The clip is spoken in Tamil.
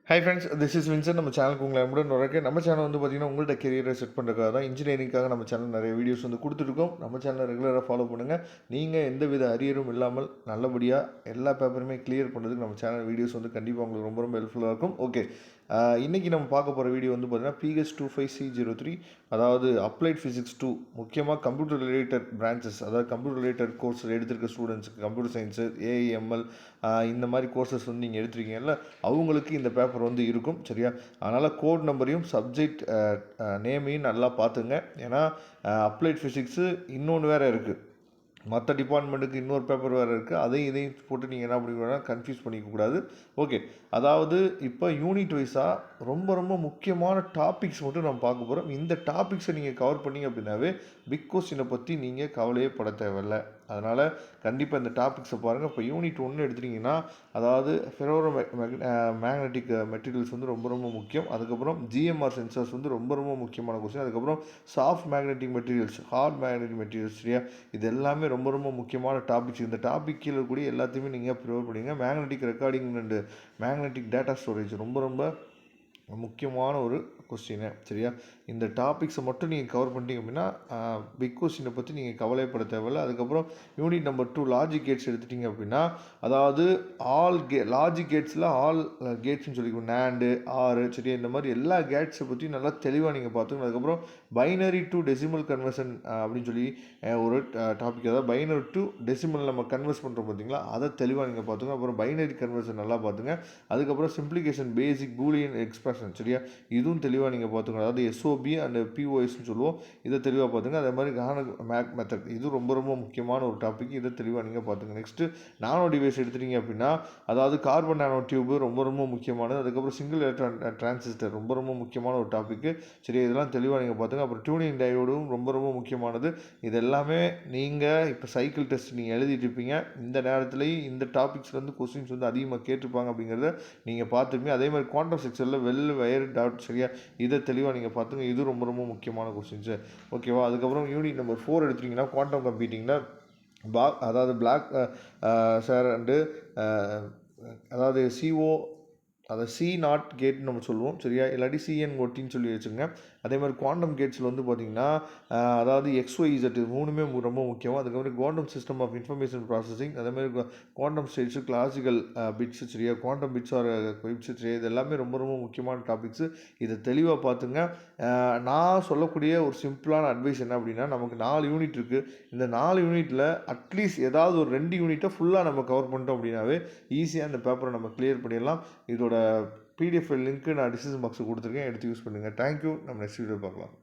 High friends, this is Vinson. நம்ம சேனலுக்கு உங்களை அன்புடன் வரவேற்கிறேன். நம்ம சேனல் வந்து பார்த்தீங்கன்னா, உங்கள்கிட்ட கெரியரை செட் பண்ணுறதுக்காக தான், இன்ஜினியரிங்காக நம்ம சேனல் நிறைய வீடியோஸ் வந்து கொடுத்துருக்கோம். நம்ம சேனலை ரெகுலராக ஃபாலோ பண்ணுங்கள். நீங்கள் எந்தவித அரியரும் இல்லாமல் நல்லபடியாக எல்லா பேப்பருமே கிளியர் பண்ணுறதுக்கு நம்ம சேனல் வீடியோஸ் வந்து கண்டிப்பாக உங்களுக்கு ரொம்ப ரொம்ப ஹெல்ப்ஃபுல்லாக இருக்கும். ஓகே, இன்றைக்கி நம்ம பார்க்க போகிற வீடியோ வந்து பார்த்தீங்கன்னா PH25C03, அதாவது அப்ளைட் ஃபிசிக்ஸ் 2, முக்கியமாக கம்ப்யூட்டர் ரிலேட்டட் பிரான்ச்சஸ், அதாவது கம்ப்யூட்டர் ரிலேட்டட் கோர்ஸ் எடுத்திருக்க ஸ்டூடெண்ட்ஸுக்கு, கம்ப்யூட்டர் சயின்ஸு, ஏஐஎம்எல் இந்த மாதிரி கோர்சஸ் வந்து நீங்கள் எடுத்துருக்கீங்கல்ல, அவங்களுக்கு இந்த பேப்பர் வந்து இருக்கும். சரியா? அதனால் கோட் நம்பரையும் சப்ஜெக்ட் நேமையும் நல்லா பார்த்துங்க. ஏன்னா அப்ளைட் ஃபிசிக்ஸு இன்னொன்று வேறு இருக்குது, மற்ற டிபார்ட்மெண்ட்டுக்கு இன்னொரு பேப்பர் வேறு இருக்குது. இதையும் போட்டு நீங்கள் என்ன பண்ணிக்கூடாது, கன்ஃபியூஸ் பண்ணிக்கக்கூடாது. ஓகே, அதாவது இப்போ யூனிட் வைஸாக ரொம்ப ரொம்ப முக்கியமான டாபிக்ஸ் மட்டும் நம்ம பார்க்க போகிறோம். இந்த டாபிக்ஸை நீங்கள் கவர் பண்ணிங்க அப்படின்னாவே பிக் கொஸ்டினை பற்றி நீங்கள் கவலையே பட தேவையில்லை. அதனால் கண்டிப்பாக இந்த டாபிக்ஸை பாருங்கள். இப்போ யூனிட் 1 எடுத்துட்டிங்கன்னா, அதாவது ஃபெரோரோ மேக்னெட்டிக் மெட்டீரியல்ஸ் வந்து ரொம்ப ரொம்ப முக்கியம். அதுக்கப்புறம் ஜிஎம்ஆர் சென்சார்ஸ் வந்து ரொம்ப ரொம்ப முக்கியமான கொஸ்டின். அதுக்கப்புறம் soft magnetic materials, hard magnetic materials, சரியா? இது எல்லாமே ரொம்ப ரொம்ப முக்கியமான டாபிக்ஸ். இந்த டாபிக் கீழே கூடிய எல்லாத்தையுமே நீங்கள் ப்ரிப்பேர் பண்ணிங்க. Magnetic recording and magnetic data storage ரொம்ப ரொம்ப முக்கியமான ஒரு கொஸ்டின். சரியா? இந்த டாபிக்ஸை மட்டும் நீங்கள் கவர் பண்ணிட்டீங்க அப்படின்னா பிக் கொஸ்டினை பற்றி நீங்கள் கவலைப்பட தேவையில்லை. அதுக்கப்புறம் யூனிட் நம்பர் 2 லாஜிக் கேட்ஸ் எடுத்துட்டிங்க அப்படின்னா, அதாவது லாஜிக் கேட்ஸில் ஆல் கேட்ஸ்னு சொல்லிக்கணும், நேண்டு, ஆறு, சரியா? இந்த மாதிரி எல்லா கேட்ஸை பற்றி நல்லா தெளிவாக நீங்கள் பார்த்துக்கணும். அதுக்கப்புறம் பைனரி டு டெசிமல் கன்வர்ஷன் அப்படின்னு சொல்லி ஒரு டாபிக், அதாவது பைனரி டு டெசிமல் நம்ம கன்வெர்ஸ் பண்ணுறோம் பார்த்தீங்களா, அதை தெளிவாக நீங்கள் பார்த்துங்க. அப்புறம் பைனரி கன்வர்ஷன் நல்லா பார்த்துங்க. அதுக்கப்புறம் சிம்ப்ளிகேஷன், பேசிக் பூலியன் எக்ஸ்பிரஷன், சரியா? இதுவும் தெளிவாக நீங்கள் பார்த்துக்கணும். அதாவது எஸ்ஓபி அண்ட் பிஓஎஸ்ன்னு சொல்லுவோம், இதை தெளிவாக பார்த்துங்க. அதே மாதிரி மேக் மெத்தட், இது ரொம்ப ரொம்ப முக்கியமான ஒரு டாபிக், இதை தெளிவாக நீங்கள் பார்த்துங்க. நெக்ஸ்ட்டு நானோ டிவைஸ் எடுத்துட்டீங்க அப்படின்னா, அதாவது கார்பன் நானோ டியூபு ரொம்ப ரொம்ப முக்கியமானது. அதுக்கப்புறம் சிங்கிள் எலக்ட்ரான் டிரான்சிஸ்டர் ரொம்ப ரொம்ப முக்கியமான ஒரு டாப்பிக்கு, சரி? இதெல்லாம் தெளிவாக நீங்கள் பார்த்துங்க. அப்புறம் டியூனிங் டயோடும் ரொம்ப ரொம்ப முக்கியமானது. இது எல்லாமே நீங்கள் இப்போ சைக்கிள் டெஸ்ட் நீங்கள் எழுதிட்டு இருப்பீங்க, இந்த நேரத்துலேயும் இந்த டாபிக்ஸ்லேருந்து கொஸ்டின்ஸ் வந்து அதிகமாக கேட்டிருப்பாங்க அப்படிங்கிறத நீங்கள் பார்த்துருப்பீங்க. அதே மாதிரி குவாண்டம் செக்ஷனில் வயர் டாட், சரியா? இதை தெளிவாக நீங்கள் பார்த்துங்க. இது ரொம்ப ரொம்ப முக்கியமான கொஸ்டின்ஸு. ஓகேவா? அதுக்கப்புறம் யூனிட் நம்பர் 4 எடுத்துட்டிங்கன்னா, குவாண்டம் கம்ப்யூட்டிங்கில் அதாவது பிளாக் சார் அண்டு அதாவது CO, அதை C0 கேட்னு நம்ம சொல்லுவோம், சரியா? இல்லாட்டி CN1 சொல்லி வச்சுருங்க. அதே மாதிரி குவாண்டம் கேட்ஸில் வந்து பார்த்திங்கன்னா, அதாவது XYZ, இது மூணுமே ரொம்ப முக்கியம். அதுக்கப்புறம் quantum system of information processing, அதேமாதிரி குவாண்டம் ஸ்டேட்ஸு, கிளாசிக்கல் பிட்ஸு, சரியா? குவாண்டம் பிட்ஸ் ஆர் குவிப்ஸு, சரியா? இது எல்லாமே ரொம்ப ரொம்ப முக்கியமான டாபிக்ஸு. இதை தெளிவாக பார்த்துங்க. நான் சொல்லக்கூடிய ஒரு சிம்பிளான அட்வைஸ் என்ன அப்படின்னா, நமக்கு 4 யூனிட் இருக்குது. இந்த 4 யூனிட்டில் அட்லீஸ்ட் ஏதாவது ஒரு 2 யூனிட்டை ஃபுல்லாக நம்ம கவர் பண்ணிட்டோம் அப்படின்னாவே ஈஸியாக இந்த பேப்பரை நம்ம கிளியர் பண்ணிடலாம். இதோட PDF லிங்க்கு நான் டிஸ்கிரிப்ஷன் பாக்ஸில் கொடுத்துருக்கேன், எடுத்து யூஸ் பண்ணுங்கள். தேங்க்யூ. நம்ம நெக்ஸ்ட் வீடியோ பார்க்கலாம்.